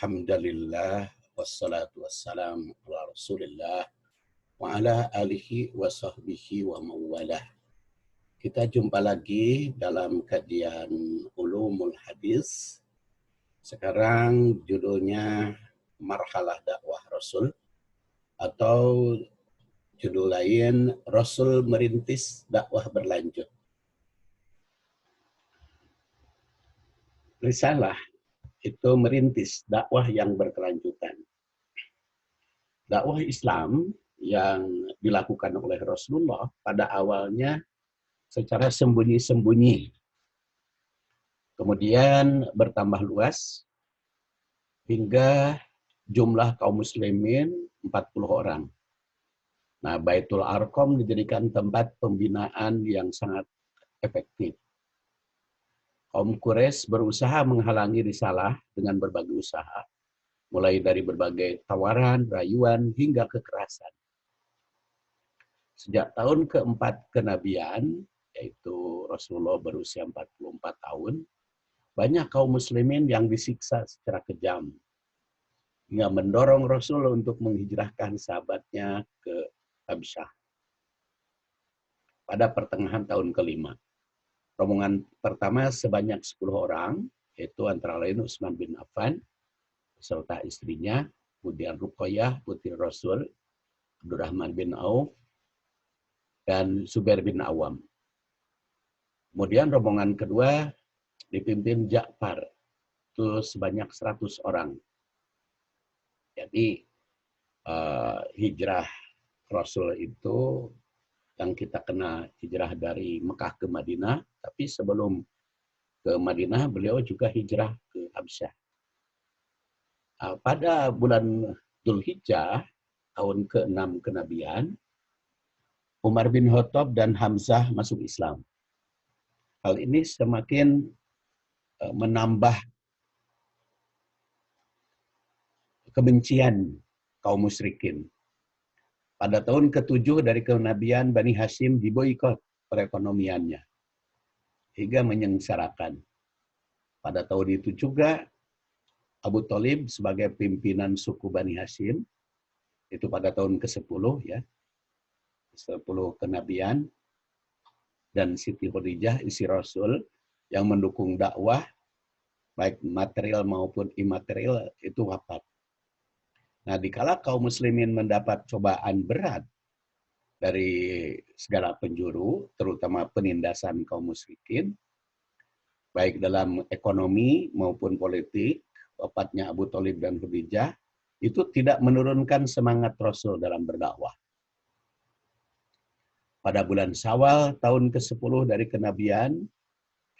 Alhamdulillah wassalatu wassalamu ala Rasulillah wa ala alihi wa sahbihi wa mawalah. Kita jumpa lagi dalam kajian Ulumul Hadis. Sekarang judulnya Marhalah Dakwah Rasul, atau judul lain Rasul Merintis Dakwah Berlanjut. Risalah itu merintis dakwah yang berkelanjutan. Dakwah Islam yang dilakukan oleh Rasulullah pada awalnya secara sembunyi-sembunyi, kemudian bertambah luas hingga jumlah kaum muslimin 40 orang. Nah, Baitul Arqam dijadikan tempat pembinaan yang sangat efektif. Kaum Quraisy berusaha menghalangi risalah dengan berbagai usaha, mulai dari berbagai tawaran, rayuan, hingga kekerasan. Sejak tahun keempat kenabian, yaitu Rasulullah berusia 44 tahun, banyak kaum muslimin yang disiksa secara kejam, hingga mendorong Rasul untuk menghijrahkan sahabatnya ke Habsyah. Pada pertengahan tahun kelima, rombongan pertama sebanyak 10 orang, yaitu antara lain Utsman bin Affan, beserta istrinya, kemudian Ruqayyah, putri Rasul, Abdurrahman bin Auf, dan Zubair bin Awam. Kemudian rombongan kedua dipimpin Ja'far, itu sebanyak 100 orang. Jadi hijrah Rasul itu yang kita kena hijrah dari Mekah ke Madinah, tapi sebelum ke Madinah beliau juga hijrah ke Habsyah. Pada bulan Dzulhijjah tahun ke-6 kenabian, Umar bin Khattab dan Hamzah masuk Islam. Hal ini semakin menambah kebencian kaum musyrikin. Pada tahun ke-7 dari kenabian, Bani Hashim diboikot perekonomiannya hingga menyengsarakan. Pada tahun itu juga Abu Thalib sebagai pimpinan suku Bani Hashim, itu pada tahun ke-10 ya, 10 kenabian, dan Siti Khadijah isi Rasul yang mendukung dakwah baik material maupun imaterial itu wafat. Nah, dikala kaum muslimin mendapat cobaan berat dari segala penjuru, terutama penindasan kaum musyrikin, baik dalam ekonomi maupun politik, wafatnya Abu Thalib dan Khadijah itu tidak menurunkan semangat Rasul dalam berdakwah. Pada bulan Syawal tahun ke-10 dari kenabian,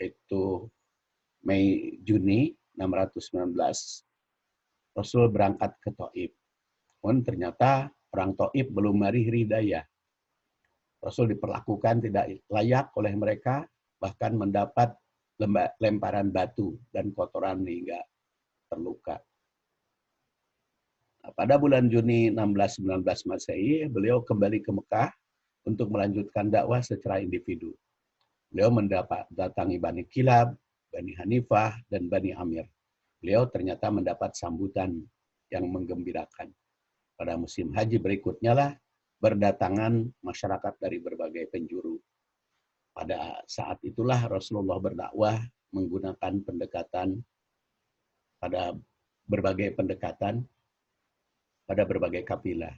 itu Mei-Juni 619, Rasul berangkat ke Taif. Namun ternyata orang Taif belum mari hidayah. Rasul diperlakukan tidak layak oleh mereka, bahkan mendapat lemparan batu dan kotoran hingga terluka. Nah, pada bulan Juni 1619 Masehi, beliau kembali ke Mekah untuk melanjutkan dakwah secara individu. Beliau mendatangi Bani Kilab, Bani Hanifah, dan Bani Amir. Beliau ternyata mendapat sambutan yang menggembirakan. Pada musim haji berikutnya lah berdatangan masyarakat dari berbagai penjuru. Pada saat itulah Rasulullah berdakwah menggunakan pendekatan pada berbagai pendekatan pada berbagai kafilah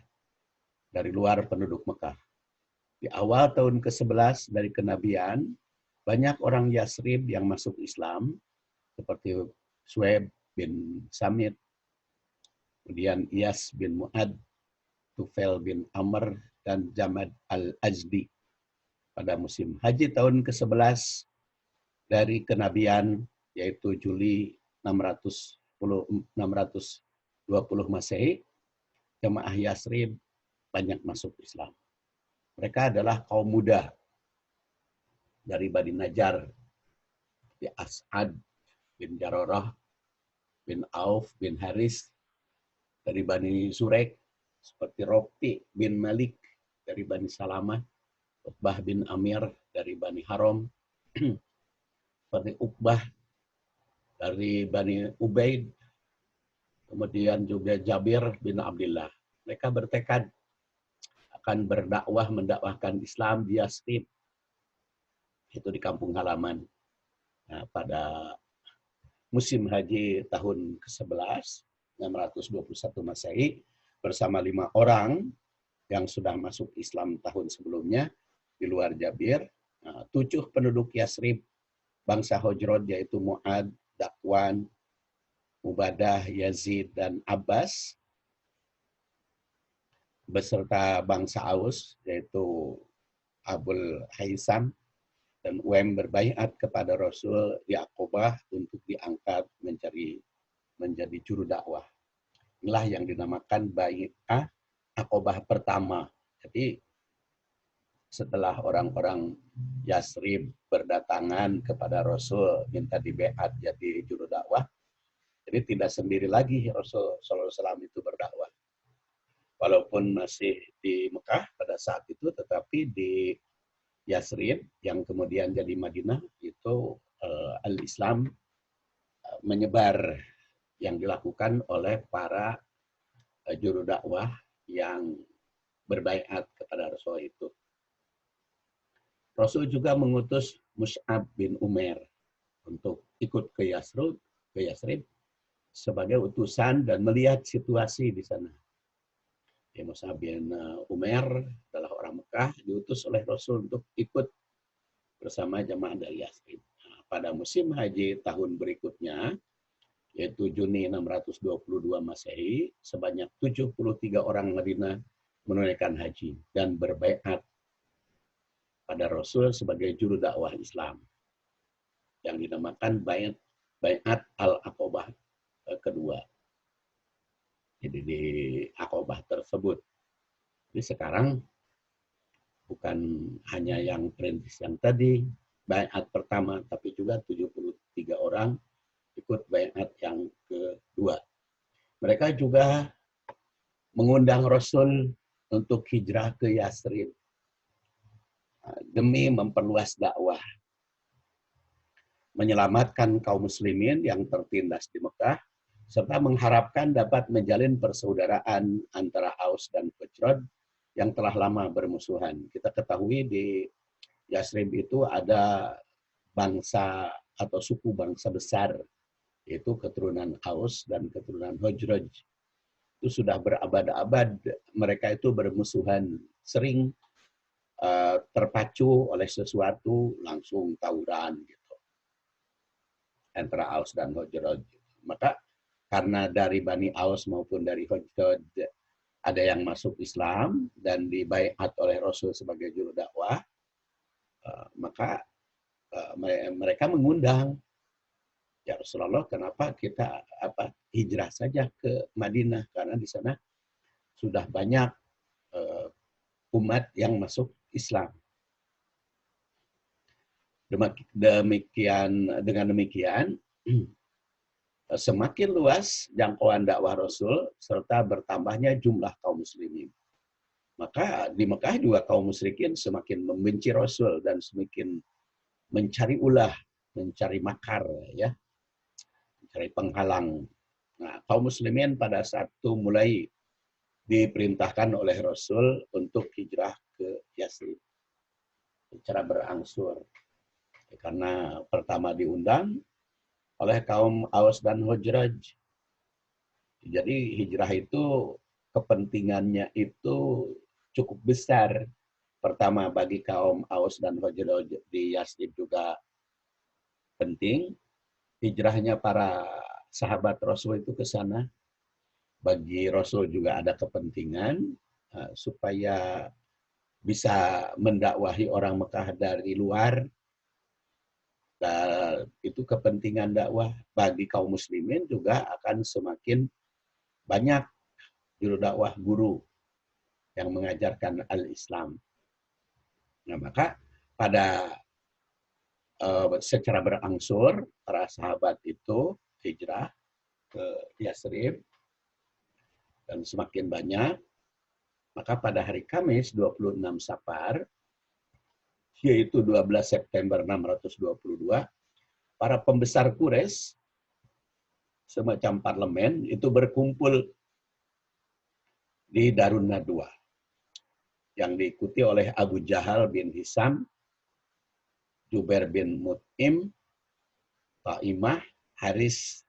dari luar penduduk Mekah. Di awal tahun ke-11 dari kenabian, banyak orang Yasrib yang masuk Islam, seperti Suhaib bin Samit, kemudian Iyas bin Mu'ad, Tufail bin Amr, dan Jamad al-Azdi. Pada musim haji tahun ke-11 dari kenabian, yaitu Juli 620 Masehi, jemaah Yasrib banyak masuk Islam. Mereka adalah kaum muda dari Bani Najjar, seperti As'ad bin Jarorah, bin Auf, bin Haris, dari Bani Zurek, seperti Rofi bin Malik dari Bani Salamah, Uqbah bin Amir dari Bani Haram, seperti Uqbah dari Bani Ubaid, kemudian juga Jabir bin Abdullah. Mereka bertekad akan berdakwah, mendakwahkan Islam di Yathrib, itu di kampung halaman. Nah, pada musim haji tahun ke-11, 621 Masehi, bersama 5 orang yang sudah masuk Islam tahun sebelumnya, di luar Jabir, 7 penduduk Yathrib, bangsa Hujrot, yaitu Mu'ad, Dakwan, Ubadah, Yazid, dan Abbas, beserta bangsa Aus, yaitu Abul Haisam dan Uem, berbaiat kepada Rasul di Aqobah untuk diangkat menjadi juru dakwah. Inilah yang dinamakan bai'ah Aqobah pertama. Jadi setelah orang-orang Yathrib berdatangan kepada Rasul minta dibaiat jadi juru dakwah, jadi tidak sendiri lagi Rasul SAW itu berdakwah. Walaupun masih di Mekah pada saat itu, tetapi di Yathrib yang kemudian jadi Madinah itu al-Islam menyebar, yang dilakukan oleh para juru dakwah yang berbaiat kepada Rasul itu. Rasul juga mengutus Mus'ab bin Umair untuk ikut ke Yathrib sebagai utusan dan melihat situasi di sana. Ya, Mus'ab bin Umair adalah orang Mekah, diutus oleh Rasul untuk ikut bersama jamaah dari Yathrib. Nah, pada musim haji tahun berikutnya, yaitu Juni 622 Masehi, sebanyak 73 orang Madinah menunaikan haji dan berbaiat pada Rasul sebagai juru dakwah Islam, yang dinamakan baiat al-Aqobah kedua. Jadi di Aqobah tersebut. Jadi sekarang bukan hanya yang perintis yang tadi, baiat pertama, tapi juga 73 orang ikut baiat yang kedua. Mereka juga mengundang Rasul untuk hijrah ke Yathrib demi memperluas dakwah, menyelamatkan kaum muslimin yang tertindas di Mekah, serta mengharapkan dapat menjalin persaudaraan antara Aus dan Khazraj yang telah lama bermusuhan. Kita ketahui di Yathrib itu ada bangsa atau suku bangsa besar, yaitu keturunan Aus dan keturunan Khazraj. Itu sudah berabad-abad mereka itu bermusuhan, sering terpacu oleh sesuatu langsung tawuran gitu antara Aus dan Khazraj. Maka karena dari Bani Aus maupun dari Khazraj ada yang masuk Islam dan dibaiat oleh Rasul sebagai juru dakwah, maka mereka mengundang, ya Rasulullah, kenapa kita hijrah saja ke Madinah, karena di sana sudah banyak umat yang masuk Islam. Dengan demikian semakin luas jangkauan dakwah Rasul serta bertambahnya jumlah kaum muslimin. Maka di Mekah juga kaum musyrikin semakin membenci Rasul dan semakin mencari ulah, mencari makar, ya, mencari penghalang. Nah, kaum muslimin pada saat itu mulai diperintahkan oleh Rasul untuk hijrah ke Yathrib secara berangsur. Karena pertama diundang oleh kaum Aus dan Khazraj. Jadi hijrah itu kepentingannya itu cukup besar. Pertama bagi kaum Aus dan Khazraj di Yathrib juga penting. Hijrahnya para sahabat Rasul itu ke sana. Bagi Rasul juga ada kepentingan supaya bisa mendakwahi orang Mekah dari luar. Dan itu kepentingan dakwah bagi kaum muslimin juga akan semakin banyak juru dakwah guru yang mengajarkan al-Islam. Nah, maka pada secara berangsur para sahabat itu hijrah ke Yathrib dan semakin banyak. Maka pada hari Kamis 26 Safar, yaitu 12 September 622, para pembesar Quraisy semacam parlemen itu berkumpul di Darun Nadwa yang diikuti oleh Abu Jahal bin Hisam, Jubair bin Mut'im, Ta'imah, Haris,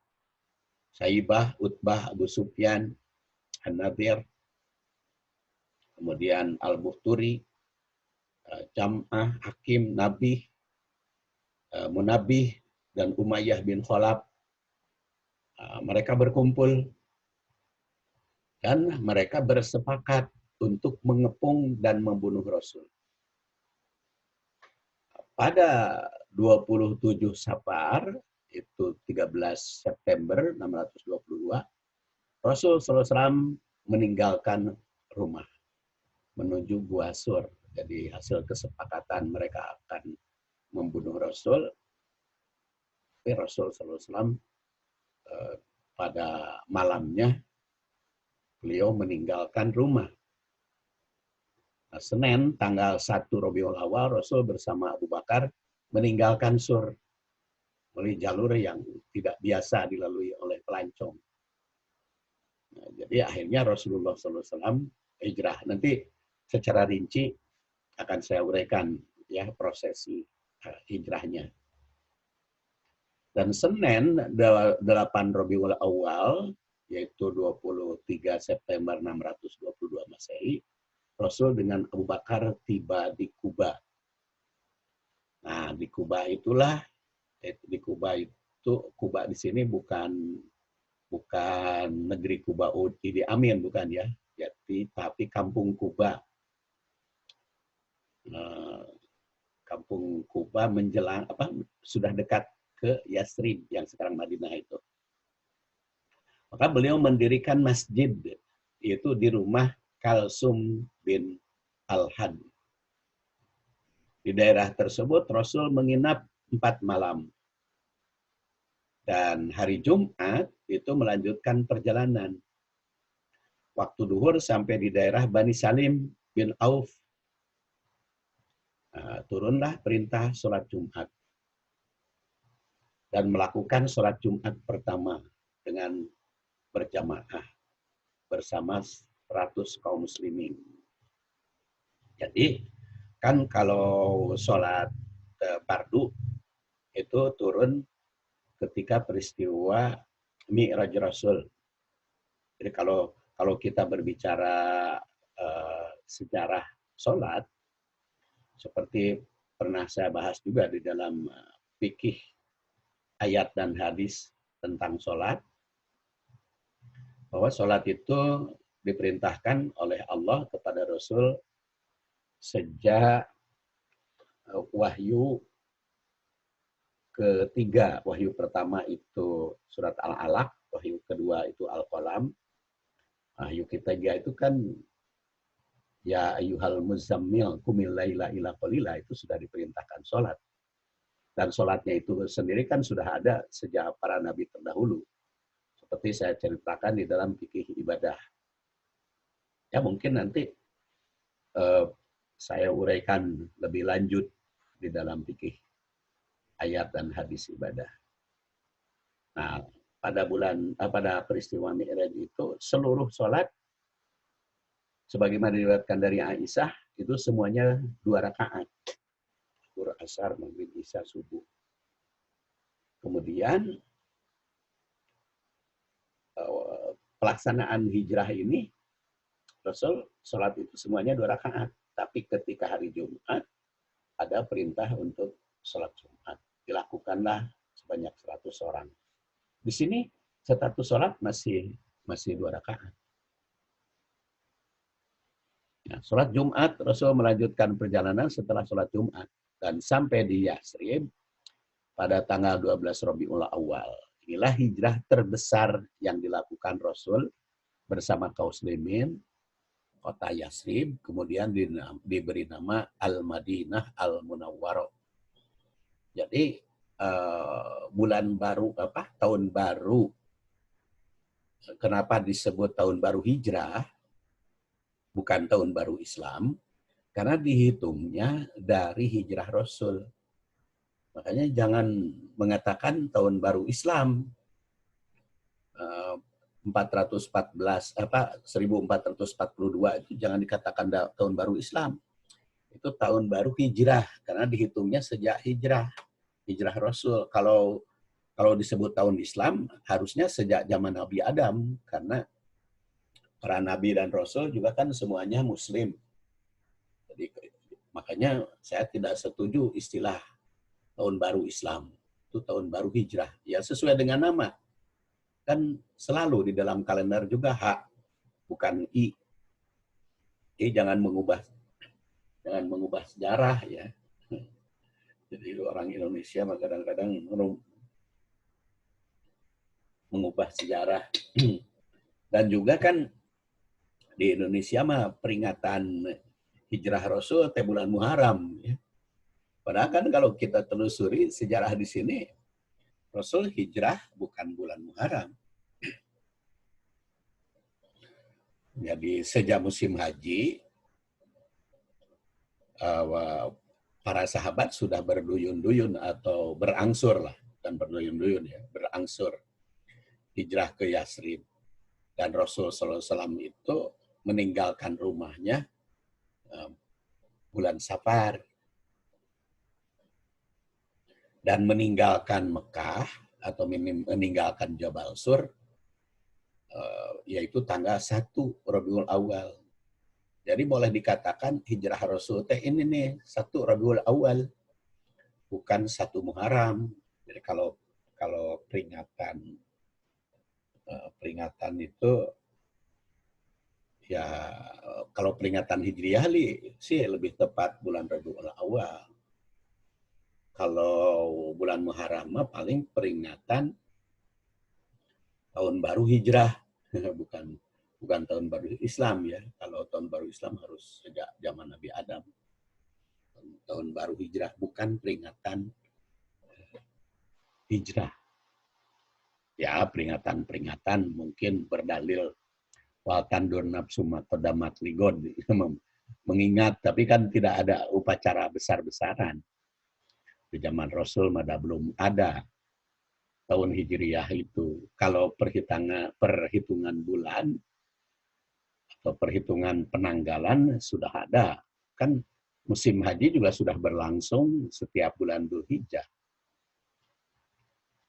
Saibah, Utbah, Abu Sufyan, An-Nadir, kemudian Al-Buhturi, Jam'ah, Hakim, Nabih, Munabih, dan Umayyah bin Khalaf. Mereka berkumpul dan mereka bersepakat untuk mengepung dan membunuh Rasul. Pada 27 Safar, itu 13 September 622, Rasul SAW meninggalkan rumah menuju Gua Sur. Jadi hasil kesepakatan mereka akan membunuh Rasul. Tapi Rasul SAW pada malamnya beliau meninggalkan rumah. Nah, Senin tanggal 1 Rabiul Awal, Rasul bersama Abu Bakar meninggalkan Sur melalui jalur yang tidak biasa dilalui oleh pelancong. Nah, jadi akhirnya Rasulullah SAW hijrah. Nanti secara rinci akan saya uraikan ya prosesi hijrahnya. Dan Senin 8 Rabiul Awal, yaitu 23 September 622 Masehi, Rasul dengan Abu Bakar tiba di Kuba. Nah, di Kuba itulah, Kuba di sini bukan negeri Kuba Idi Amin, bukan ya, tapi Kampung Kuba. Kampung Kuba menjelang sudah dekat ke Yasrib yang sekarang Madinah itu. Maka beliau mendirikan masjid yaitu di rumah Kalsum bin Al-Had. Di daerah tersebut Rasul menginap 4 malam. Dan hari Jumat itu melanjutkan perjalanan. Waktu duhur sampai di daerah Bani Salim bin Auf. Turunlah perintah sholat Jumat. Dan melakukan sholat Jumat pertama dengan berjamaah bersama 100 kaum muslimin. Jadi kan kalau sholat fardu itu turun ketika peristiwa Mi'raj Rasul. Jadi kalau kita berbicara sejarah sholat, seperti pernah saya bahas juga di dalam fikih ayat dan hadis tentang sholat, bahwa sholat itu diperintahkan oleh Allah kepada Rasul sejak wahyu ketiga. Wahyu pertama itu surat Al-Alaq, wahyu kedua itu Al-Qalam, wahyu ketiga itu kan ya ayyuhal muzammil qumil laila illa qalila, itu sudah diperintahkan sholat. Dan sholatnya itu sendiri kan sudah ada sejak para nabi terdahulu. Seperti saya ceritakan di dalam fikih ibadah. Ya mungkin nanti saya uraikan lebih lanjut di dalam fikih ayat dan hadis ibadah. Nah, pada peristiwa Mi'raj itu seluruh sholat sebagaimana diriwayatkan dari Aisyah itu semuanya 2 rakaat. Zuhur, asar, maghrib, isya, subuh. Kemudian pelaksanaan hijrah ini Rasul sholat itu semuanya 2 rakaat. Tapi ketika hari Jumat ada perintah untuk sholat Jumat. Dilakukanlah sebanyak 100 orang. Di sini status sholat masih 2 rakaat. Nah, sholat Jumat, Rasul melanjutkan perjalanan setelah sholat Jumat. Dan sampai di Yasrib pada tanggal 12 Rabiul Awal. Inilah hijrah terbesar yang dilakukan Rasul bersama kaum muslimin, kota Yasrib, kemudian diberi nama Al-Madinah Al-Munawwarah. Jadi bulan baru tahun baru, kenapa disebut tahun baru hijrah bukan tahun baru Islam, karena dihitungnya dari hijrah Rasul. Makanya jangan mengatakan tahun baru Islam, eh, 1442 itu jangan dikatakan tahun baru Islam. Itu tahun baru hijrah karena dihitungnya sejak hijrah Rasul. Kalau disebut tahun Islam harusnya sejak zaman Nabi Adam karena para nabi dan rasul juga kan semuanya muslim. Jadi makanya saya tidak setuju istilah tahun baru Islam. Itu tahun baru hijrah. Ya sesuai dengan nama. Kan selalu di dalam kalender juga H, bukan I. Jadi jangan mengubah sejarah ya. Jadi orang Indonesia kadang-kadang mengubah sejarah. Dan juga kan di Indonesia mah peringatan hijrah Rasul teh bulan Muharram ya. Padahal kan kalau kita telusuri sejarah di sini Rasul hijrah bukan bulan Muharram. Jadi sejak musim haji para sahabat sudah berduyun-duyun atau berangsur lah, bukan berduyun-duyun ya, berangsur hijrah ke Yasrib. Dan Rasul SAW itu meninggalkan rumahnya bulan Safar dan meninggalkan Mekah atau meninggalkan Jabal Sur yaitu tanggal 1 Rabiul Awal. Jadi boleh dikatakan hijrah Rasul teh ini nih 1 Rabiul Awal, bukan 1 Muharram. Jadi kalau peringatan itu ya kalau peringatan Hijriah sih lebih tepat bulan Rabiul Awal. Kalau bulan Muharram paling peringatan tahun baru hijrah, bukan tahun baru Islam ya. Kalau tahun baru Islam harus sejak zaman Nabi Adam. Tahun baru hijrah bukan peringatan hijrah. Ya, peringatan mungkin berdalil wal tandur nafsu maqaddamat ligod mengingat, tapi kan tidak ada upacara besar-besaran. Di zaman Rasul mada belum ada tahun Hijriyah itu. Kalau perhitungan bulan atau perhitungan penanggalan sudah ada. Kan musim haji juga sudah berlangsung setiap bulan Dzulhijjah.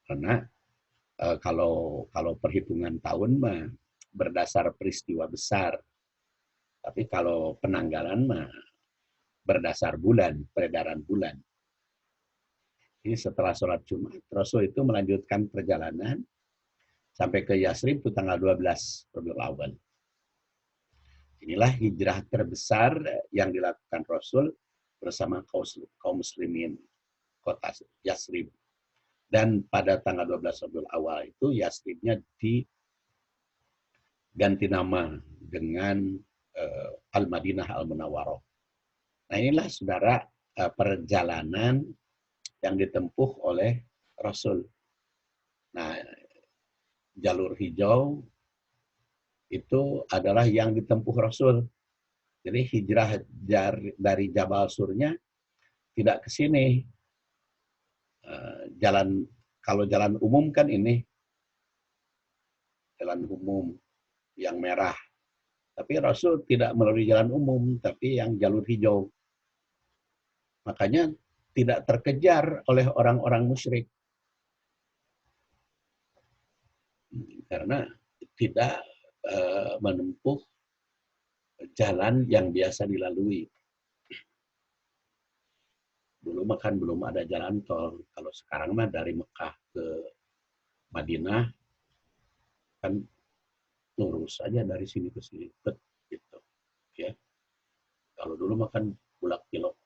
Karena kalau perhitungan tahun mah berdasar peristiwa besar. Tapi kalau penanggalan mah berdasar bulan, peredaran bulan. Ini setelah sholat Jumat, Rasul itu melanjutkan perjalanan sampai ke Yasrib itu tanggal 12 Rabiul Awal. Inilah hijrah terbesar yang dilakukan Rasul bersama kaum muslimin kota Yasrib. Dan pada tanggal 12 Rabiul Awal itu Yasribnya diganti nama dengan Al-Madinah Al-Munawwarah. Nah inilah saudara perjalanan yang ditempuh oleh Rasul. Nah, jalur hijau itu adalah yang ditempuh Rasul. Jadi hijrah dari Jabal Surnya tidak ke sini. Kalau jalan umum kan ini jalan umum yang merah. Tapi Rasul tidak melalui jalan umum, tapi yang jalur hijau. Makanya tidak terkejar oleh orang-orang musyrik. Karena tidak menempuh jalan yang biasa dilalui. Dulu kan belum ada jalan tol. Kalau sekarang mah dari Mekah ke Madinah kan lurus aja dari sini ke sini, gitu. Ya. Kalau dulu mah kan bulak-bilok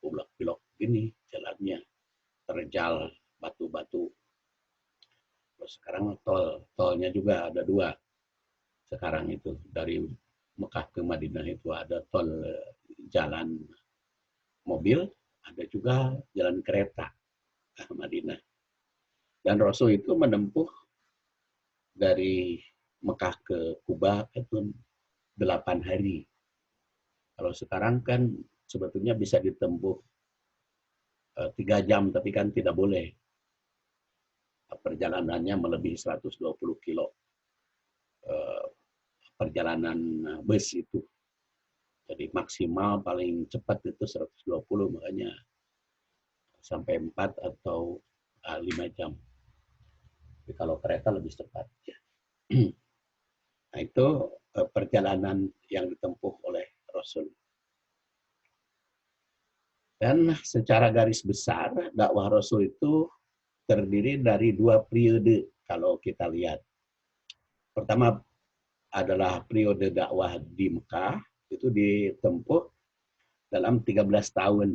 gini jalannya, terjal batu-batu. Terus sekarang tolnya juga ada 2. Sekarang itu dari Mekah ke Madinah itu ada tol jalan mobil, ada juga jalan kereta ke Madinah. Dan Rasul itu menempuh dari Mekah ke Kuba itu 8 hari. Kalau sekarang kan sebetulnya bisa ditempuh 3 jam, tapi kan tidak boleh. Perjalanannya melebihi 120 kilo. eh, perjalanan bus itu. Jadi maksimal paling cepat itu 120, makanya sampai 4 atau 5 jam. Tapi kalau kereta lebih cepat. Ya. Nah itu perjalanan yang ditempuh oleh Rasul. Dan secara garis besar dakwah Rasul itu terdiri dari 2 periode kalau kita lihat. Pertama adalah periode dakwah di Mekah, itu ditempuh dalam 13 tahun.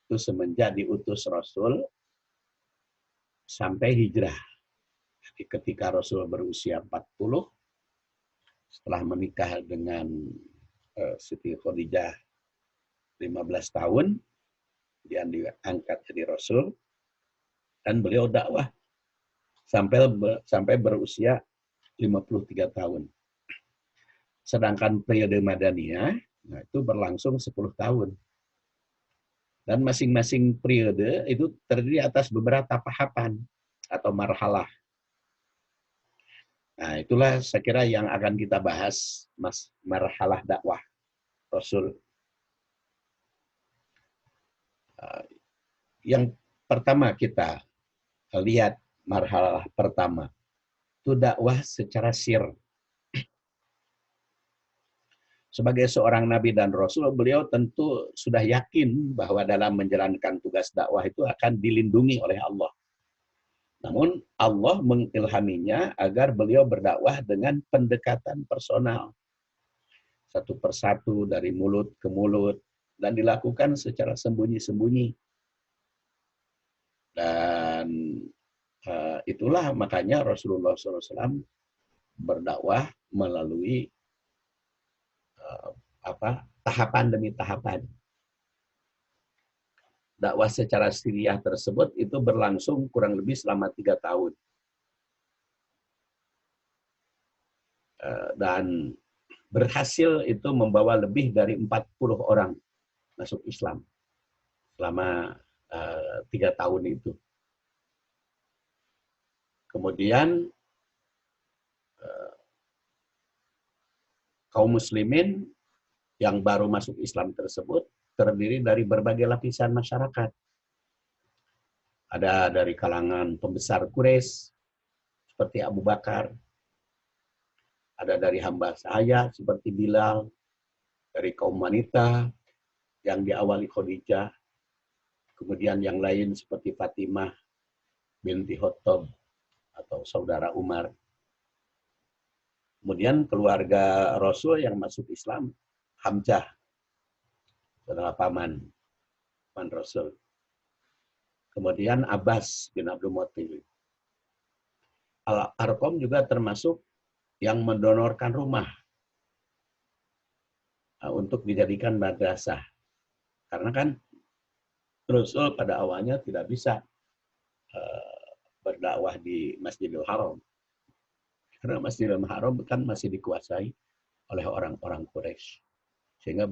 Itu semenjak diutus Rasul sampai hijrah. Jadi ketika Rasul berusia 40, setelah menikah dengan Siti Khadijah 15 tahun, dia diangkat jadi Rasul, dan beliau dakwah sampai berusia 53 tahun. Sedangkan periode Madaniyah, nah itu berlangsung 10 tahun. Dan masing-masing periode itu terdiri atas beberapa tahapan atau marhalah. Nah, itulah saya kira yang akan kita bahas, marhalah dakwah Rasul. Yang pertama kita lihat marhalah pertama, itu dakwah secara sir. Sebagai seorang nabi dan rasul, beliau tentu sudah yakin bahwa dalam menjalankan tugas dakwah itu akan dilindungi oleh Allah. Namun Allah mengilhaminya agar beliau berdakwah dengan pendekatan personal. Satu persatu dari mulut ke mulut, dan dilakukan secara sembunyi-sembunyi. Dan itulah makanya Rasulullah SAW berdakwah melalui tahapan demi tahapan. Dakwah secara siriyah tersebut itu berlangsung kurang lebih selama 3 tahun. Dan berhasil itu membawa lebih dari 40 orang masuk Islam selama 3 tahun itu. Kemudian kaum muslimin yang baru masuk Islam tersebut terdiri dari berbagai lapisan masyarakat. Ada dari kalangan pembesar Quraisy seperti Abu Bakar, ada dari hamba sahaya seperti Bilal, dari kaum wanita yang diawali Khadijah, kemudian yang lain seperti Fatimah binti Khattab atau saudara Umar. Kemudian keluarga Rasul yang masuk Islam, Hamzah, saudara paman Rasul. Kemudian Abbas bin Abdul Muttalib. Al-Arqam juga termasuk yang mendonorkan rumah untuk dijadikan madrasah. Karena kan Rasul pada awalnya tidak bisa berdakwah di Masjidil Haram. Karena Masjidil Haram kan masih dikuasai oleh orang-orang Quraisy. Sehingga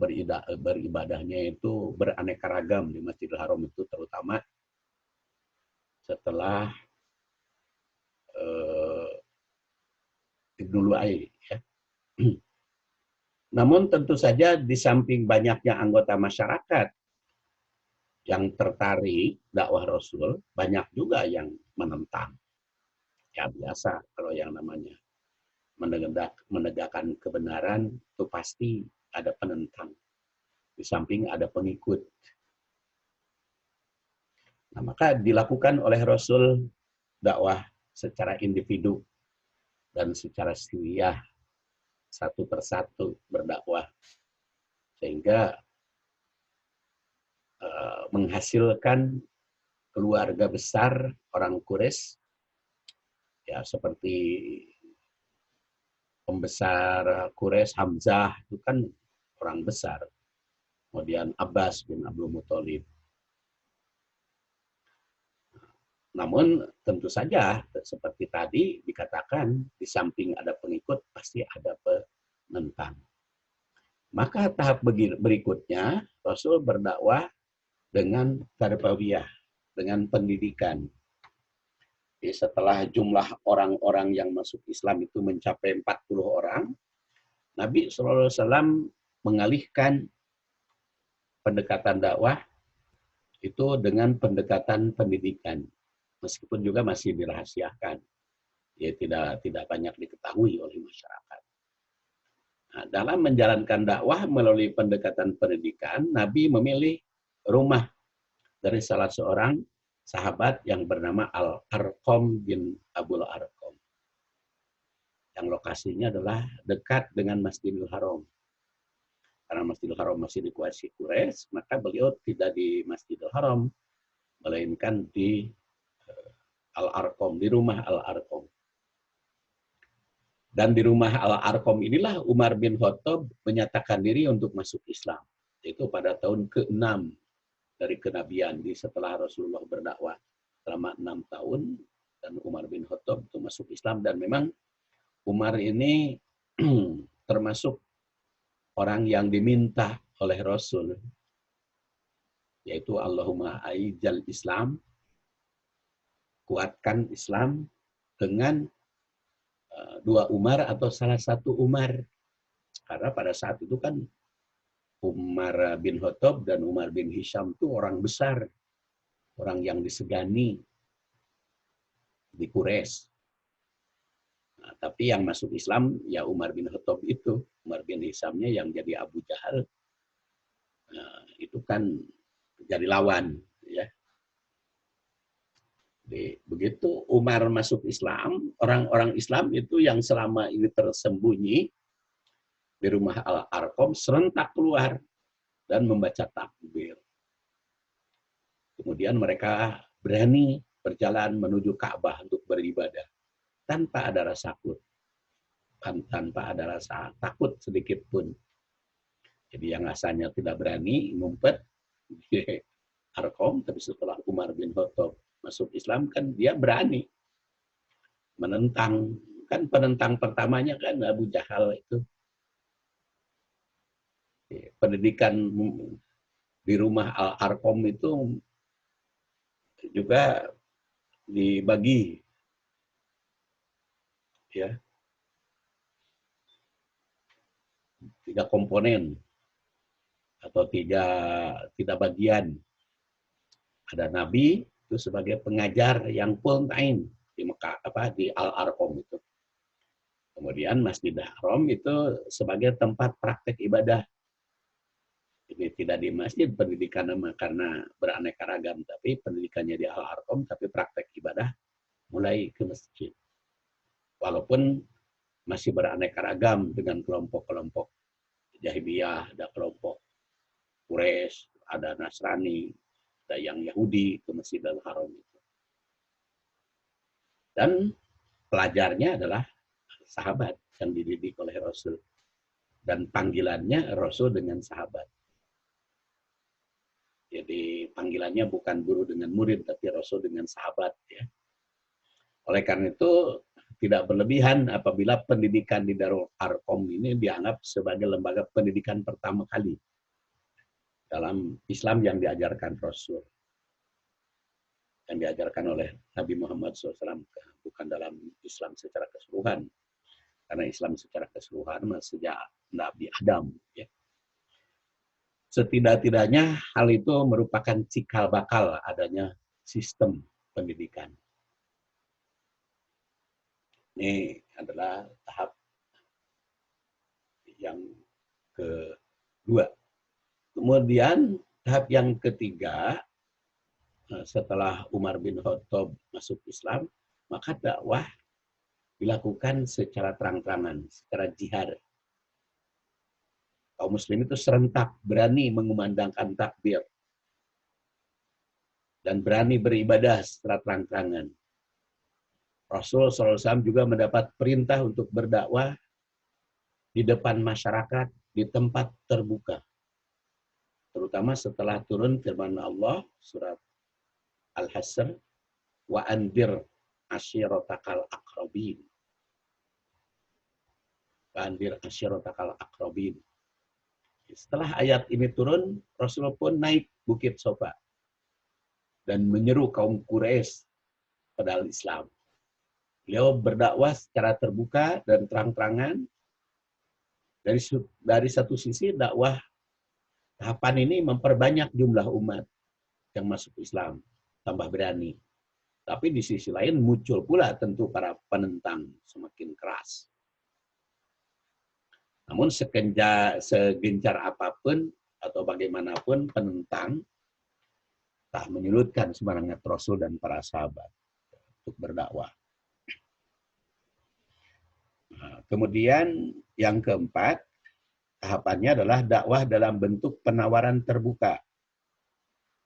beribadahnya itu beraneka ragam di Masjidil Haram itu, terutama setelah Ibnu Lu'ay. Ya. Namun tentu saja di samping banyaknya anggota masyarakat yang tertarik dakwah Rasul, banyak juga yang menentang. Ya biasa kalau yang namanya menegakkan kebenaran itu pasti ada penentang. Di samping ada pengikut. Nah, maka dilakukan oleh Rasul dakwah secara individu dan secara siriyah, satu persatu berdakwah, sehingga menghasilkan keluarga besar orang Quraisy, ya seperti pembesar Quraisy Hamzah itu kan orang besar, kemudian Abbas bin Abdul Muttalib. Namun tentu saja seperti tadi dikatakan, di samping ada pengikut pasti ada penentang. Maka tahap berikutnya Rasul berdakwah dengan tarbawiyah, dengan pendidikan. Jadi setelah jumlah orang-orang yang masuk Islam itu mencapai 40 orang, Nabi SAW mengalihkan pendekatan dakwah itu dengan pendekatan pendidikan. Meskipun juga masih dirahasiakan. Ya tidak banyak diketahui oleh masyarakat. Nah, dalam menjalankan dakwah melalui pendekatan pendidikan, Nabi memilih rumah dari salah seorang sahabat yang bernama Al-Arqam bin Abul Arqam. Yang lokasinya adalah dekat dengan Masjidil Haram. Karena Masjidil Haram masih dikuasai Quraisy, maka beliau tidak di Masjidil Haram, melainkan di Al-Arqam, di rumah Al-Arqam. Dan di rumah Al-Arqam inilah Umar bin Khattab menyatakan diri untuk masuk Islam. Itu pada tahun ke-6 dari kenabian, setelah Rasulullah berdakwah selama 6 tahun, dan Umar bin Khattab itu masuk Islam. Dan memang Umar ini termasuk orang yang diminta oleh Rasul, yaitu Allahumma aijal Islam, kuatkan Islam dengan dua Umar atau salah satu Umar. Karena pada saat itu kan Umar bin Khattab dan Umar bin Hisham itu orang besar, orang yang disegani di Quraisy. Nah, tapi yang masuk Islam ya Umar bin Khattab itu, Umar bin Hishamnya yang jadi Abu Jahal, nah, itu kan jadi lawan, ya. Jadi, begitu Umar masuk Islam, orang-orang Islam itu yang selama ini tersembunyi di rumah Al-Arqam serentak keluar dan membaca takbir. Kemudian mereka berani berjalan menuju Ka'bah untuk beribadah tanpa ada rasa takut, tanpa ada rasa takut sedikit pun. Jadi yang asalnya tidak berani ngumpet di Arqam, tapi setelah Umar bin Khattab masuk Islam kan dia berani menentang. Kan penentang pertamanya kan Abu Jahal itu. Pendidikan di rumah Al-Arqam itu juga dibagi, ya, 3 komponen atau tiga bagian. Ada Nabi itu sebagai pengajar yang full time di Mekah, di Al-Arqam itu. Kemudian Masjidil Haram itu sebagai tempat praktek ibadah. Ini tidak di masjid pendidikan karena beraneka ragam, tapi pendidikannya di Al-Arqam, tapi praktek ibadah mulai ke masjid. Walaupun masih beraneka ragam dengan kelompok-kelompok Jahiliyah, ada kelompok Quraisy, ada Nasrani, ada yang Yahudi ke Masjidil Haram itu. Dan pelajarnya adalah sahabat yang dididik oleh Rasul. Dan panggilannya Rasul dengan sahabat. Jadi panggilannya bukan guru dengan murid, tapi Rasul dengan sahabat. Ya. Oleh karena itu, tidak berlebihan apabila pendidikan di Darul Arqam ini dianggap sebagai lembaga pendidikan pertama kali dalam Islam yang diajarkan Rasul. Yang diajarkan oleh Nabi Muhammad SAW, bukan dalam Islam secara keseluruhan. Karena Islam secara keseluruhan sejak Nabi Adam. Ya. Setidak-tidaknya hal itu merupakan cikal bakal adanya sistem pendidikan. Ini adalah tahap yang kedua. Kemudian tahap yang ketiga, setelah Umar bin Khattab masuk Islam, maka dakwah dilakukan secara terang-terangan, secara jihad. Kaum muslim itu serentak berani mengumandangkan takbir dan berani beribadah secara terang-terangan. Rasul SAW juga mendapat perintah untuk berdakwah di depan masyarakat, di tempat terbuka. Terutama setelah turun firman Allah, surat Al-Hasr, wa andir asyiratakal aqrabin. Wa andir asyiratakal aqrabin. Setelah ayat ini turun, Rasulullah pun naik Bukit Sofa dan menyeru kaum Quraisy padahal Islam. Beliau berdakwah secara terbuka dan terang-terangan. Dari satu sisi dakwah tahapan ini memperbanyak jumlah umat yang masuk Islam, tambah berani. Tapi di sisi lain muncul pula tentu para penentang semakin keras. Namun segencar apapun atau bagaimanapun penentang tak menyurutkan semangat Rasul dan para sahabat untuk berdakwah. Nah, kemudian yang keempat, tahapannya adalah dakwah dalam bentuk penawaran terbuka.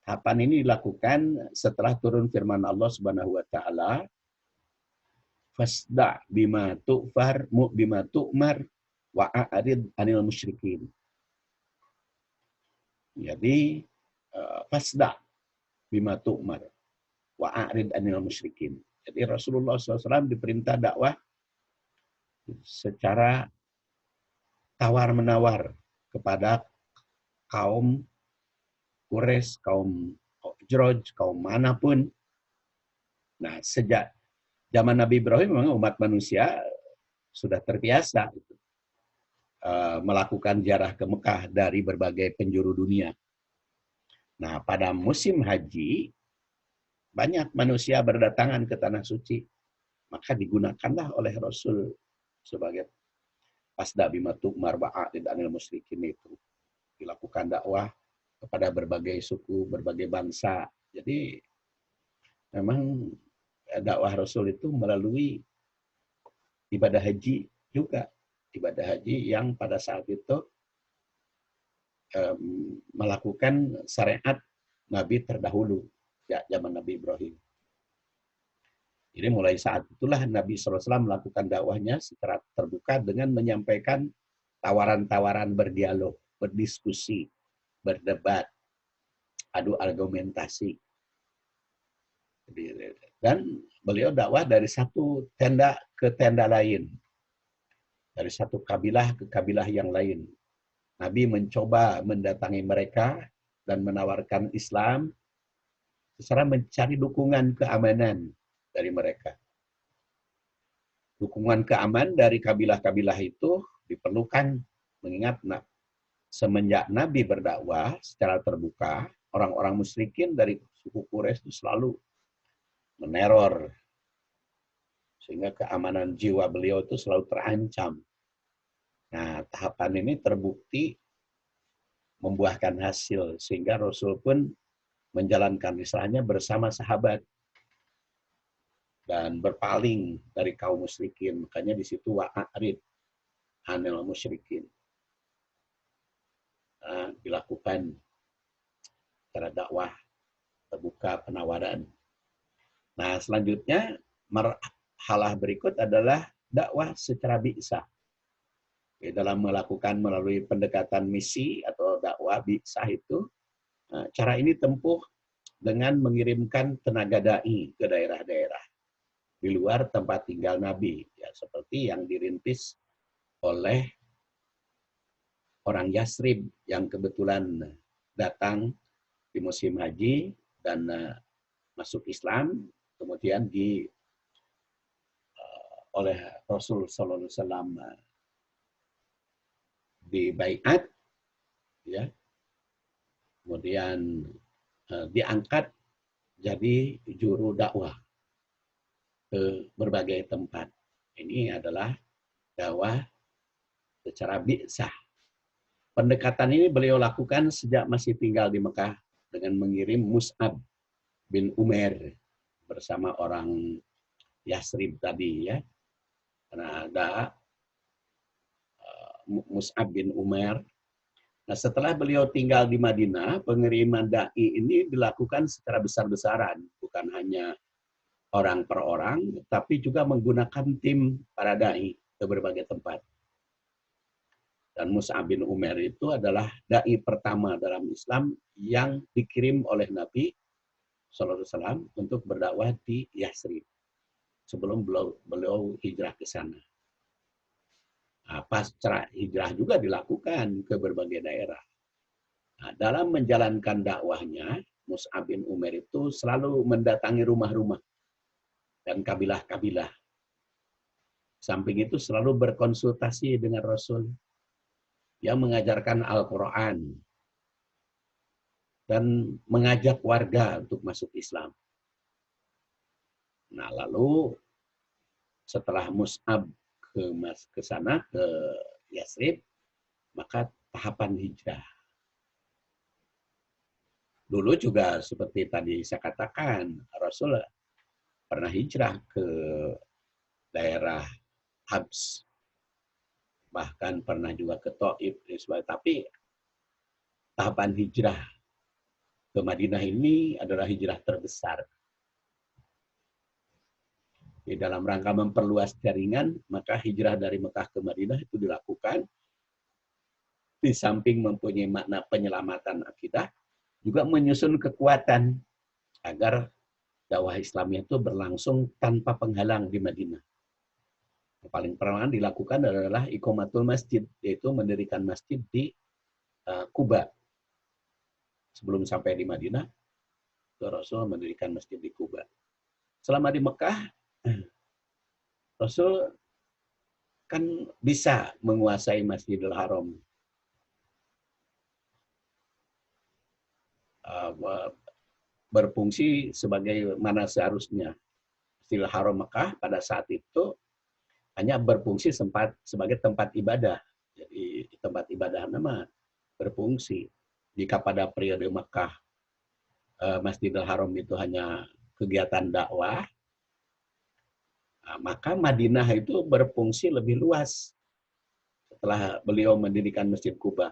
Tahapan ini dilakukan setelah turun firman Allah Subhanahu wa taala, fasda bima tu'mar wa a'rid anil musyrikin. Jadi fasda bima tu'mar wa a'rid anil musyrikin. Jadi Rasulullah SAW diperintah dakwah secara tawar-menawar kepada kaum Quraisy, kaum Jroj, kaum manapun. Nah, sejak zaman Nabi Ibrahim memang umat manusia sudah terbiasa melakukan ziarah ke Mekah dari berbagai penjuru dunia. Nah, pada musim haji, banyak manusia berdatangan ke Tanah Suci. Maka digunakanlah oleh Rasul sebagai fasda bima tu'mar wa a'rid anil musyrikin itu. Dilakukan dakwah kepada berbagai suku, berbagai bangsa. Jadi memang dakwah Rasul itu melalui ibadah haji juga. Ibadah haji yang pada saat itu melakukan syariat Nabi terdahulu, ya, zaman Nabi Ibrahim. Jadi mulai saat itulah Nabi SAW melakukan dakwahnya secara terbuka dengan menyampaikan tawaran-tawaran berdialog, berdiskusi, berdebat, adu argumentasi. Dan beliau dakwah dari satu tenda ke tenda lain. Dari satu kabilah ke kabilah yang lain. Nabi mencoba mendatangi mereka dan menawarkan Islam secara mencari dukungan keamanan dari mereka. Dukungan keamanan dari kabilah-kabilah itu diperlukan mengingat semenjak Nabi berdakwah secara terbuka, orang-orang musyrikin dari suku Quraisy itu selalu meneror. Sehingga keamanan jiwa beliau itu selalu terancam. Nah, tahapan ini terbukti membuahkan hasil. Sehingga Rasul pun menjalankan risalahnya bersama sahabat. Dan berpaling dari kaum musyrikin. Makanya di situ wa'arid anil musyrikin. Nah, dilakukan secara dakwah terbuka penawaran. Nah, selanjutnya marhalah berikut adalah dakwah secara bi'sah. Dalam melakukan melalui pendekatan misi atau dakwah bi'sah itu, cara ini tempuh dengan mengirimkan tenaga dai ke daerah-daerah di luar tempat tinggal Nabi, ya, seperti yang dirintis oleh orang Yasrib yang kebetulan datang di musim haji dan masuk Islam, kemudian oleh Rasul Sallallahu Alaihi Wasallam dibaiat, ya, kemudian diangkat jadi juru dakwah ke berbagai tempat. Ini adalah dakwah secara bi'sah. Pendekatan ini beliau lakukan sejak masih tinggal di Mekah dengan mengirim Mus'ab bin Umair bersama orang Yasrib tadi, ya. Karena ada Mus'ab bin Umair. Nah, setelah beliau tinggal di Madinah, pengiriman dai ini dilakukan secara besar-besaran, bukan hanya orang per orang, tapi juga menggunakan tim para dai ke berbagai tempat. Dan Mus'ab bin Umair itu adalah dai pertama dalam Islam yang dikirim oleh Nabi SAW untuk berdakwah di Yasrib sebelum beliau hijrah ke sana. Nah, pasca hijrah juga dilakukan ke berbagai daerah. Nah, dalam menjalankan dakwahnya, Mus'ab bin Umair itu selalu mendatangi rumah-rumah dan kabilah-kabilah. Samping itu selalu berkonsultasi dengan Rasul yang mengajarkan Al-Quran dan mengajak warga untuk masuk Islam. Nah, lalu setelah Mus'ab ke sana, ke Yasrib, maka tahapan hijrah. Dulu juga seperti tadi saya katakan, Rasul pernah hijrah ke daerah Habs, bahkan pernah juga ke Taif, tapi tahapan hijrah ke Madinah ini adalah hijrah terbesar. Di dalam rangka memperluas jaringan, maka hijrah dari Mekah ke Madinah itu dilakukan. Di samping mempunyai makna penyelamatan akidah, juga menyusun kekuatan agar dakwah Islamnya itu berlangsung tanpa penghalang di Madinah. Yang paling pertama dilakukan adalah iqamatul masjid, yaitu mendirikan masjid di Kuba. Sebelum sampai di Madinah, Rasul mendirikan masjid di Kuba. Selama di Mekah, Rasul kan bisa menguasai Masjidil Haram. Berfungsi sebagaimana seharusnya. Masjidil Haram Mekah pada saat itu hanya berfungsi sebagai tempat ibadah. Jadi tempat ibadah nama berfungsi. Jika pada periode Mekah Masjidil Haram itu hanya kegiatan dakwah, maka Madinah itu berfungsi lebih luas setelah beliau mendirikan Masjid Kuba.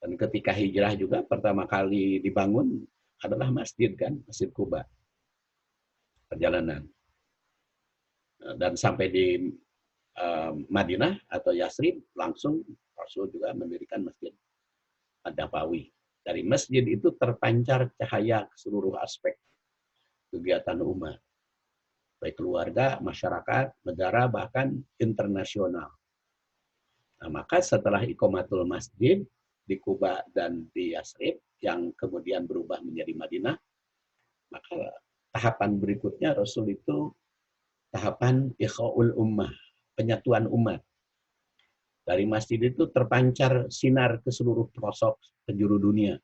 Dan ketika hijrah juga pertama kali dibangun adalah masjid kan, Masjid Kuba. Perjalanan. Dan sampai di Madinah atau Yasrib, langsung Rasul juga mendirikan Masjid Nabawi. Dari masjid itu terpancar cahaya ke seluruh aspek kegiatan umat. Baik keluarga, masyarakat, negara, bahkan internasional. Nah, maka setelah iqamatul masjid di Kuba dan di Yasrib, yang kemudian berubah menjadi Madinah, maka tahapan berikutnya Rasul itu tahapan ikha'ul ummah, penyatuan umat. Dari masjid itu terpancar sinar ke seluruh pelosok penjuru dunia.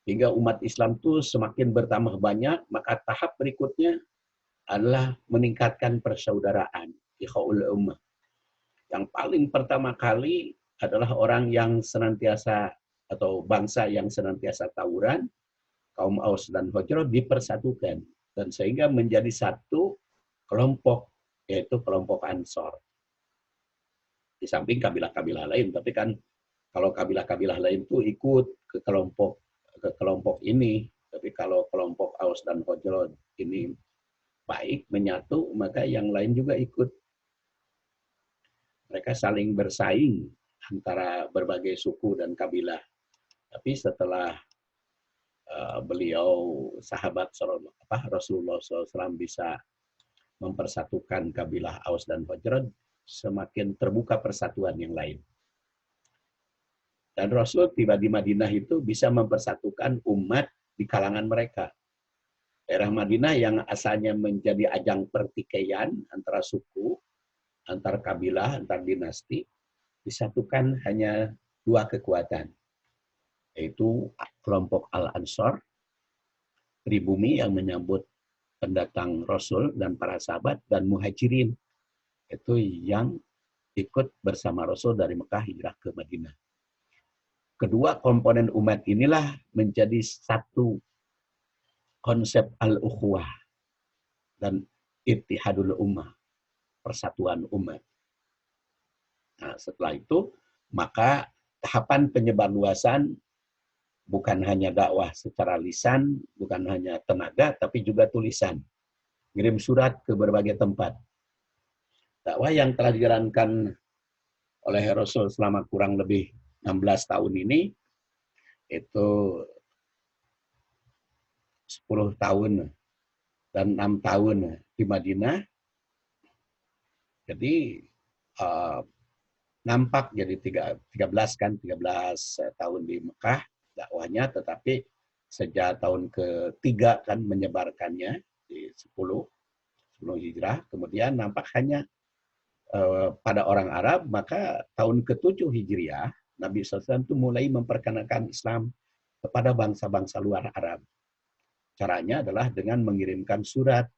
Hingga umat Islam itu semakin bertambah banyak, maka tahap berikutnya adalah meningkatkan persaudaraan, ikha'ul ummah. Yang paling pertama kali adalah orang yang senantiasa atau bangsa yang senantiasa tawuran, kaum Aus dan Khazraj dipersatukan dan sehingga menjadi satu kelompok, yaitu kelompok Ansor. Di samping kabilah-kabilah lain, tapi kan kalau kabilah-kabilah lain itu ikut ke kelompok ini, tapi kalau kelompok Aus dan Khazraj ini baik menyatu, maka yang lain juga ikut. Mereka saling bersaing antara berbagai suku dan kabilah. Tapi setelah beliau sahabat Rasulullah SAW bisa mempersatukan kabilah Aus dan Khazraj, semakin terbuka persatuan yang lain. Dan Rasul tiba di Madinah itu bisa mempersatukan umat di kalangan mereka. Daerah Madinah yang asalnya menjadi ajang pertikaian antara suku, antar kabilah, antar dinasti, disatukan hanya dua kekuatan, yaitu kelompok Al-Ansor, pribumi yang menyambut pendatang Rasul dan para sahabat, dan Muhajirin, itu yang ikut bersama Rasul dari Mekah hijrah ke Madinah. Kedua komponen umat inilah menjadi satu konsep al-ukhuwah dan ittihadul ummah, persatuan umat. Nah, setelah itu, maka tahapan penyebarluasan bukan hanya dakwah secara lisan, bukan hanya tenaga, tapi juga tulisan. Kirim surat ke berbagai tempat. Dakwah yang telah dijalankan oleh Rasul selama kurang lebih 16 tahun ini, itu 10 tahun dan 6 tahun di Madinah. Jadi nampak jadi 13 tahun di Mekah dakwahnya, tetapi sejak tahun ketiga kan menyebarkannya di 10. sebelum hijrah, kemudian nampak hanya pada orang Arab, maka tahun ke-7 Hijriah, Nabi SAW itu mulai memperkenalkan Islam kepada bangsa-bangsa luar Arab. Caranya adalah dengan mengirimkan surat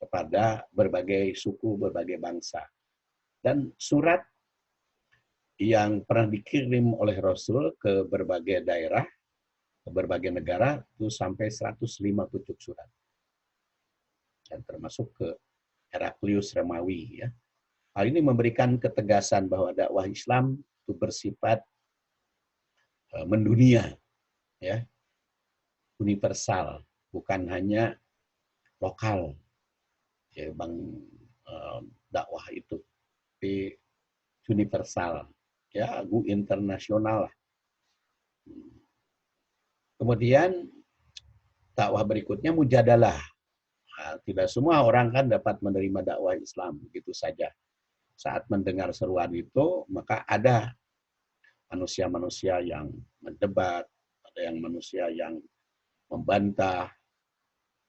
kepada berbagai suku, berbagai bangsa. Dan surat yang pernah dikirim oleh Rasul ke berbagai daerah, ke berbagai negara, itu sampai 150 surat. Dan termasuk ke Heraklius Romawi. Ya. Hal ini memberikan ketegasan bahwa dakwah Islam itu bersifat mendunia, ya, universal, bukan hanya lokal. Ya, dakwah itu, tapi universal, ya, go internasional. Kemudian dakwah berikutnya mujadalah. Nah, tidak semua orang kan dapat menerima dakwah Islam begitu saja. Saat mendengar seruan itu, maka ada manusia-manusia yang mendebat, ada yang manusia yang membantah,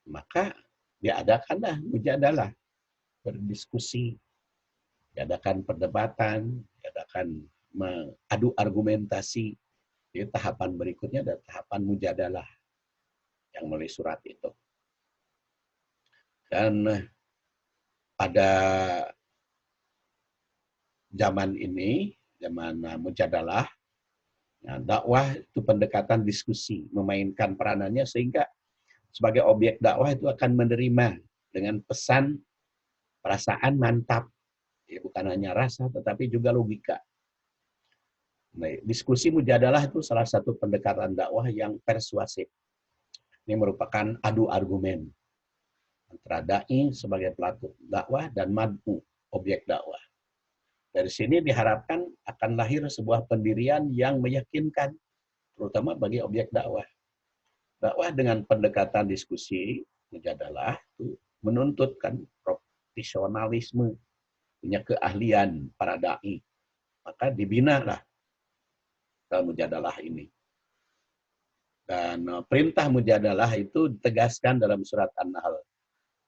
maka diadakanlah mujadalah, berdiskusi, diadakan perdebatan, diadakan adu argumentasi. Jadi tahapan berikutnya adalah tahapan mujadalah yang melalui surat itu. Dan pada zaman ini, zaman mujadalah, dakwah itu pendekatan diskusi, memainkan peranannya sehingga sebagai objek dakwah itu akan menerima dengan pesan, perasaan mantap. Ya, bukan hanya rasa, tetapi juga logika. Nah, diskusi mujadalah itu salah satu pendekatan dakwah yang persuasif. Ini merupakan adu argumen antara da'i sebagai pelaku dakwah dan mad'u, objek dakwah. Dari sini diharapkan akan lahir sebuah pendirian yang meyakinkan, terutama bagi objek dakwah. Dakwah dengan pendekatan diskusi mujadalah itu menuntutkan profesionalisme, punya keahlian para da'i. Maka dibinalah dalam mujadalah ini. Dan perintah mujadalah itu ditegaskan dalam surat An-Nahl.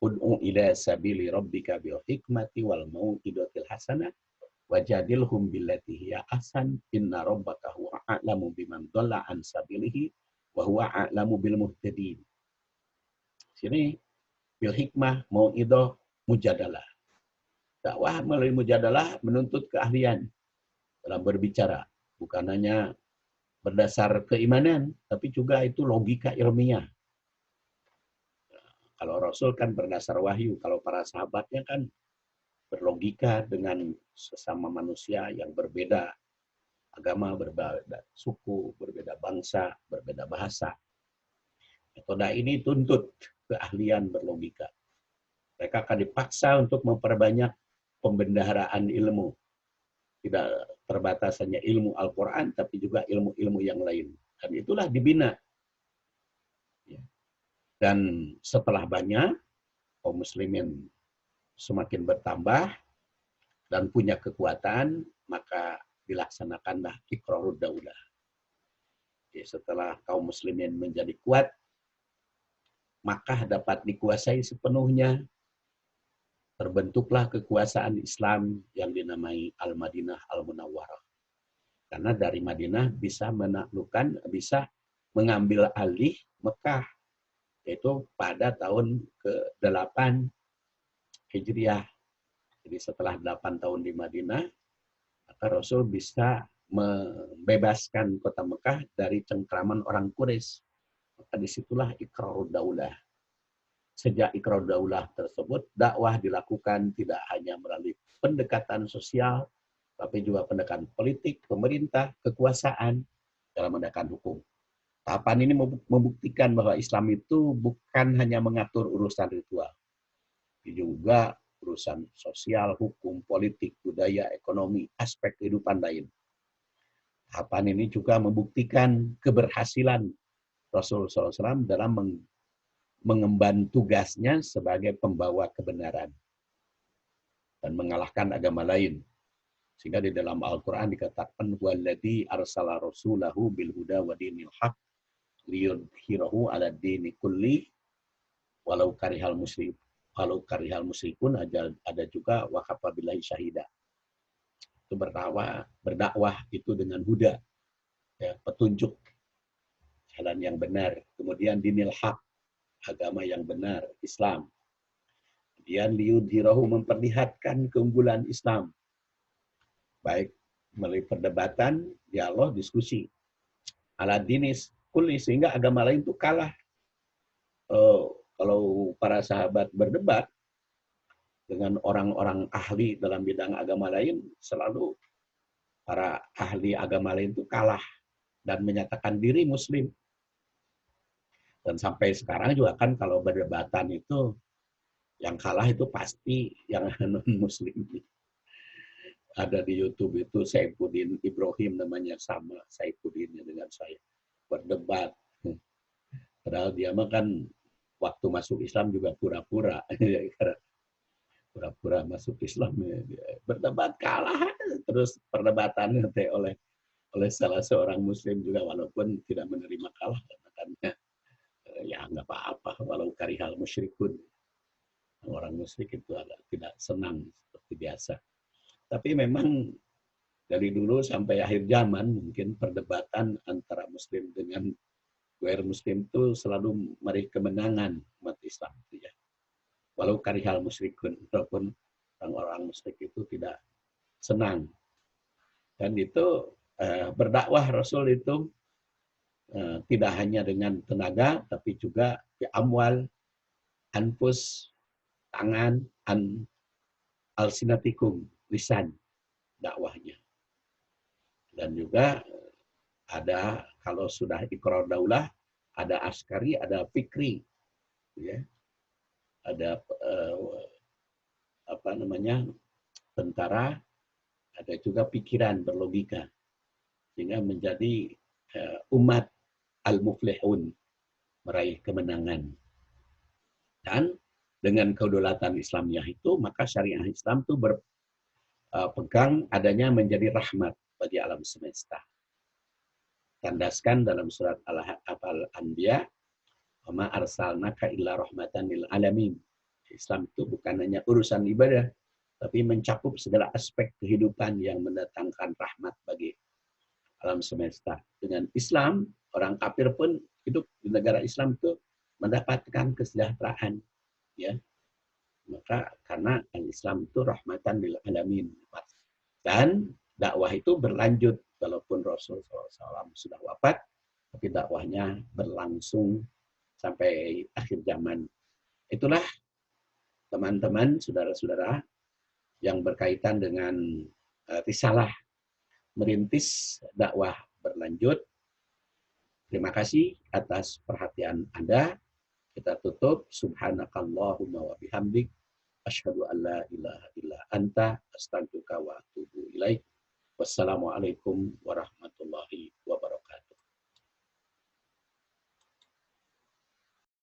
Ud'u ila sabili rabbika bil hikmati wal mau'izatil hasanah wajadilhum billati hiya ahsan inna rabbaka huwa a'lamu biman dhalla an sabilihi wa huwa a'lamu bil muhtadin. Sini bil hikmah mau'izah mujadalah. Dakwah melalui mujadalah menuntut keahlian dalam berbicara, bukan hanya berdasar keimanan, tapi juga itu logika ilmiah. Kalau Rasul kan berdasar wahyu, kalau para sahabatnya kan berlogika dengan sesama manusia yang berbeda agama, berbeda suku, berbeda bangsa, berbeda bahasa. Metode ini tuntut keahlian berlogika. Mereka akan dipaksa untuk memperbanyak pembendaharaan ilmu. Tidak terbatas hanya ilmu Al-Quran, tapi juga ilmu-ilmu yang lain. Dan itulah dibina. Dan setelah banyak, kaum muslimin semakin bertambah dan punya kekuatan, maka dilaksanakanlah iqrarud daulah. Setelah kaum muslimin menjadi kuat, maka dapat dikuasai sepenuhnya. Terbentuklah kekuasaan Islam yang dinamai Al-Madinah Al-Munawwarah. Karena dari Madinah bisa menaklukkan, bisa mengambil alih Mekah, yaitu pada tahun ke-8 Hijriah. Jadi setelah 8 tahun di Madinah, maka Rasul bisa membebaskan kota Mekah dari cengkraman orang Quraisy. Maka disitulah iqrarud daulah. Sejak iqrar daulah tersebut, dakwah dilakukan tidak hanya melalui pendekatan sosial, tapi juga pendekatan politik, pemerintah, kekuasaan, dalam menegakkan hukum. Tahapan ini membuktikan bahwa Islam itu bukan hanya mengatur urusan ritual, tapi juga urusan sosial, hukum, politik, budaya, ekonomi, aspek kehidupan lain. Tahapan ini juga membuktikan keberhasilan Rasulullah SAW dalam mengemban tugasnya sebagai pembawa kebenaran dan mengalahkan agama lain. Sehingga di dalam Al-Quran dikatakan walladzi arsala rasulahu bil huda wa dinil haq liyudhhirahu 'ala dini kulli walau karihal muslim. Walau karihal musyrikun ada juga wakafa billahi syahida. Itu berdakwah itu dengan huda, ya, petunjuk jalan yang benar. Kemudian dinil haq, agama yang benar, Islam. Kemudian liyudhirahu, memperlihatkan keunggulan Islam. Baik melalui perdebatan, dialog, diskusi. Ala dinis kulli, sehingga agama lain itu kalah. Kalau para sahabat berdebat dengan orang-orang ahli dalam bidang agama lain, selalu para ahli agama lain itu kalah dan menyatakan diri muslim. Dan sampai sekarang juga kan kalau berdebatan itu yang kalah itu pasti yang non-muslim. Ada di YouTube itu Saifuddin Ibrahim namanya, sama Saifuddin dengan saya. Berdebat. Padahal dia mah kan waktu masuk Islam juga pura-pura. Pura-pura masuk Islam. Berdebat kalah. Terus perdebatannya oleh salah seorang muslim juga, walaupun tidak menerima kalah. Katanya, ya nggak apa-apa, walau karihal musyrikun. Orang musyrik itu tidak senang seperti biasa. Tapi memang dari dulu sampai akhir zaman mungkin perdebatan antara muslim dengan ghair muslim itu selalu meraih kemenangan umat Islam. Ya. Walau karihal musyrikun, walaupun orang-orang musyrik itu tidak senang. Dan itu berdakwah Rasul itu tidak hanya dengan tenaga, tapi juga amwal, anfus, tangan, alsinatikum, lisan dakwahnya. Dan juga ada, kalau sudah iqrar daulah, ada askari, ada fikri, ya. Ada tentara, ada juga pikiran berlogika, sehingga menjadi umat al-muflihun, meraih kemenangan. Dan dengan kedaulatan Islamiyah itu, maka syariah Islam itu berpegang adanya menjadi rahmat bagi alam semesta. Tandaskan dalam surat Al-Anbiya, wa ma arsalnaka illa rahmatan lil alamin. Islam itu bukan hanya urusan ibadah, tapi mencakup segala aspek kehidupan yang mendatangkan rahmat bagi alam semesta. Dengan Islam, orang kafir pun hidup di negara Islam itu mendapatkan kesejahteraan, ya. Maka karena Islam itu rahmatan lil alamin. Dan dakwah itu berlanjut, walaupun Rasulullah SAW sudah wafat, tapi dakwahnya berlangsung sampai akhir zaman. Itulah teman-teman, saudara-saudara, yang berkaitan dengan risalah merintis dakwah berlanjut. Terima kasih atas perhatian Anda. Kita tutup. Subhanakallahumma wa bihamdik. Asyhadu an la ilaha illa anta astaghfiruka wa atubu ilaik. Wassalamualaikum warahmatullahi wabarakatuh.